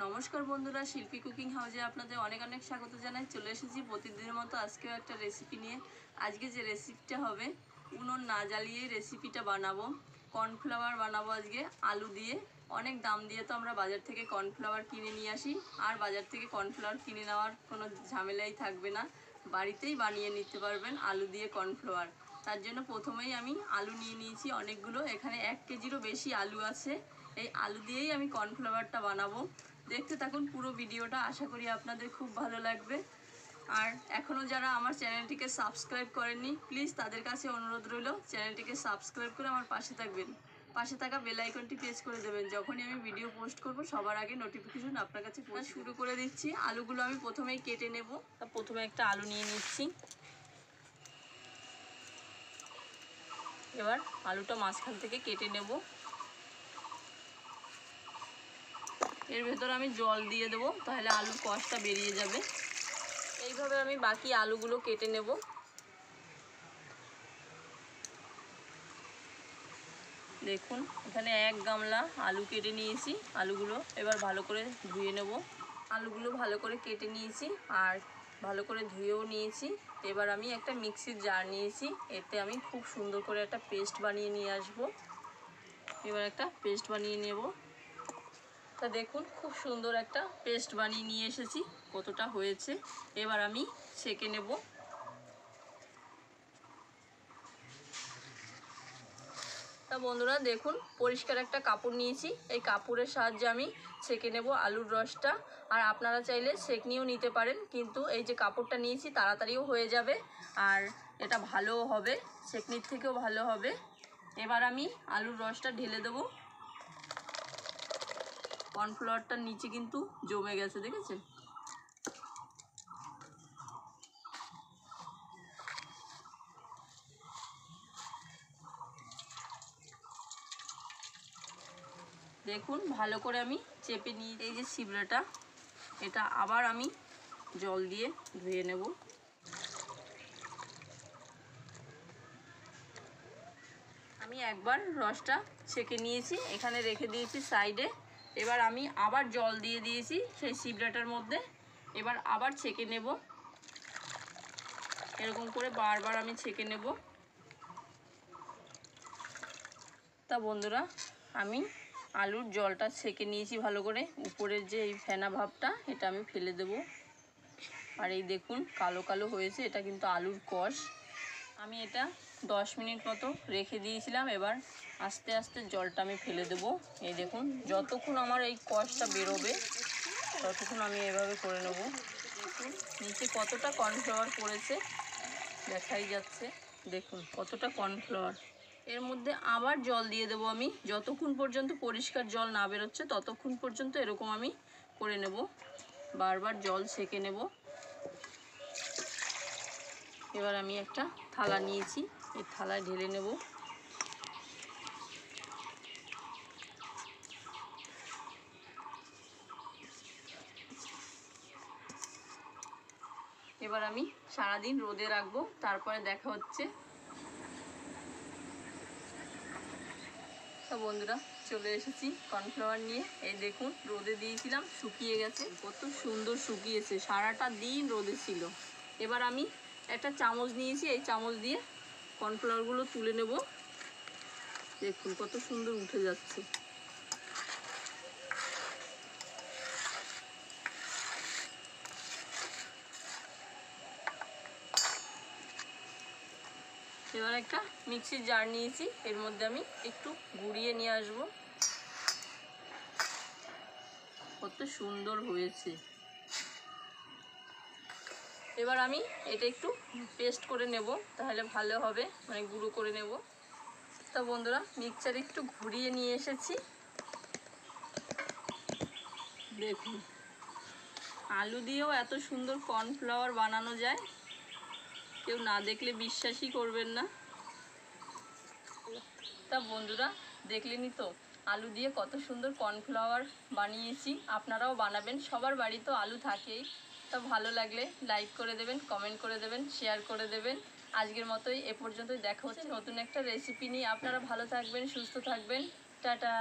নমস্কার বন্ধুরা, শিল্পী কুকিং হাউজে আপনাদের অনেক অনেক স্বাগত জানাই। চলে এসেছি প্রতিদিনের মতো আজকেও একটা রেসিপি নিয়ে। আজকে যে রেসিপিটা হবে, উনুন না জ্বালিয়ে রেসিপিটা বানাবো। কর্নফ্লাওয়ার বানাবো আজকে আলু দিয়ে। অনেক দাম দিয়ে তো আমরা বাজার থেকে কর্নফ্লাওয়ার কিনে নিয়ে আসি, আর বাজার থেকে কর্নফ্লাওয়ার কিনে নেওয়ার কোনো ঝামেলাই থাকবে না, বাড়িতেই বানিয়ে নিতে পারবেন আলু দিয়ে কর্নফ্লাওয়ার। তার জন্য প্রথমেই আমি আলু নিয়ে নিয়েছি অনেকগুলো, এখানে 1 কেজিরও বেশি আলু আছে। এই আলু দিয়েই আমি কর্নফ্লাওয়ারটা বানাবো। দেখতে থাকুন পুরো ভিডিওটা, আশা করি আপনাদের খুব ভালো লাগবে। আর এখনও যারা আমার চ্যানেলটিকে সাবস্ক্রাইব করেননি, প্লিজ তাদের কাছে অনুরোধ রইল চ্যানেলটিকে সাবস্ক্রাইব করে আমার পাশে থাকবেন। পাশে থাকা বেল আইকনটি প্রেস করে দেবেন, যখনই আমি ভিডিও পোস্ট করব সবার আগে নোটিফিকেশন আপনার কাছে পৌঁছে। শুরু করে দিচ্ছি। আলুগুলো আমি প্রথমেই কেটে নেব। প্রথমে একটা আলু নিয়ে নিচ্ছি। এবার আলুটা মাঝখান থেকে কেটে নেব। এর ভেতর আমি জল দিয়ে দেবো, তাহলে আলুর কষটা বেরিয়ে যাবে। এইভাবে আমি বাকি আলুগুলো কেটে নেব। দেখুন এখানে 1 গামলা আলু কেটে নিয়েছি। আলুগুলো এবার ভালো করে ধুয়ে নেব। আলুগুলো ভালো করে কেটে নিয়েছি আর ভালো করে ধুয়েও নিয়েছি। এবার আমি একটা মিক্সির জার নিয়েছি, এতে আমি খুব সুন্দর করে একটা পেস্ট বানিয়ে নিয়ে আসব। এবার একটা পেস্ট বানিয়ে নেব। তা দেখুন খুব সুন্দর একটা পেস্ট বানিয়ে নিয়ে এসেছি, কতটা হয়েছে। এবার আমি ছেঁকে নেব। তা বন্ধুরা দেখুন, পরিষ্কার একটা কাপড় নিয়েছি, এই কাপড়ের সাহায্যে আমি ছেঁকে নেব আলুর রসটা। আর আপনারা চাইলে ছেঁকনিও নিতে পারেন, কিন্তু এই যে কাপড়টা নিয়েছি তাড়াতাড়িও হয়ে যাবে আর এটা ভালোও হবে, ছেঁকনির থেকেও ভালো হবে। এবার আমি আলুর রসটা ঢেলে দেবো। কর্নফ্লাওয়ারটার নিচে কিন্তু জমে গেছে, দেখেছেন? দেখুন ভালো করে আমি চেপে নিয়ে, এই যে ছিবড়াটা, এটা আবার আমি জল দিয়ে ধুয়ে নেব। আমি একবার রসটা ছেঁকে নিয়েছি, এখানে রেখে দিয়েছি সাইডে। এবার আমি আবার জল দিয়ে দিয়েছি সেই ছিবড়াটার মধ্যে। এবার আবার ছেঁকে নেব, এরকম করে বারবার আমি ছেঁকে নেব। তা বন্ধুরা আমি আলুর জলটা ছেঁকে নিয়েছি ভালো করে, উপরের যে এই ফেনা ভাবটা এটা আমি ফেলে দেব। আর এই দেখুন কালো কালো হয়েছে, এটা কিন্তু আলুর কষ। আমি এটা 10 মিনিট মতো রেখে দিয়েছিলাম। এবার আস্তে আস্তে জলটা আমি ফেলে দেব। এই দেখুন যতক্ষণ আমার এই কষটা বেরোবে ততক্ষণ আমি এভাবে করে নেব। দেখুন নিচে কতটা কর্নফ্লাওয়ার পড়েছে, দেখাই যাচ্ছে। দেখুন কতটা কর্নফ্লাওয়ার। এর মধ্যে আবার জল দিয়ে দেবো আমি, যতক্ষণ পর্যন্ত পরিষ্কার জল না বেরোচ্ছে ততক্ষণ পর্যন্ত এরকম আমি করে নেব, বারবার জল ছেঁকে নেব। এবার আমি একটা থালা নিয়েছি, এই থালায় ঢেলে নেব। এবার আমি সারাদিন রোদে রাখবো, তারপরে দেখা হচ্ছে। তো বন্ধুরা চলে এসেছি কর্নফ্লাওয়ার নিয়ে। এই দেখুন রোদে দিয়েছিলাম, শুকিয়ে গেছে, কত সুন্দর শুকিয়েছে, সারাটা দিন রোদে ছিল। এবার আমি একটা চামচ নিয়েছি, এই চামচ দিয়ে কর্নফ্লাওয়ারগুলো তুলে নেব। দেখুন কত সুন্দর উঠে যাচ্ছে। এবার একটা মিক্সির জার নিয়েছি, এর মধ্যে আমি একটু গুঁড়িয়ে নিয়ে আসবো। কত সুন্দর হয়েছে। এবার আমি এটা একটু পেস্ট করে নেব, তাহলে ভালো হবে, মানে গুঁড়ো করে নেব। তা বন্ধুরা মিক্সচার একটু ঘুরিয়ে নিয়ে এসেছি। দেখুন আলু দিয়েও এত সুন্দর কর্নফ্লাওয়ার বানানো যায়, কেউ না দেখলে বিশ্বাসই করবেন না। তা বন্ধুরা দেখলেনই তো আলু দিয়ে কত সুন্দর কর্নফ্লাওয়ার বানিয়েছি। আপনারাও বানাবেন, সবার বাড়িতে আলু থাকেই। তা ভালো লাগলে লাইক করে দেবেন, কমেন্ট করে দেবেন, শেয়ার করে দেবেন। আজকের মতোই এ পর্যন্তই, দেখা হচ্ছে নতুন একটা রেসিপি নিয়ে। আপনারা ভালো থাকবেন, সুস্থ থাকবেন, টাটা।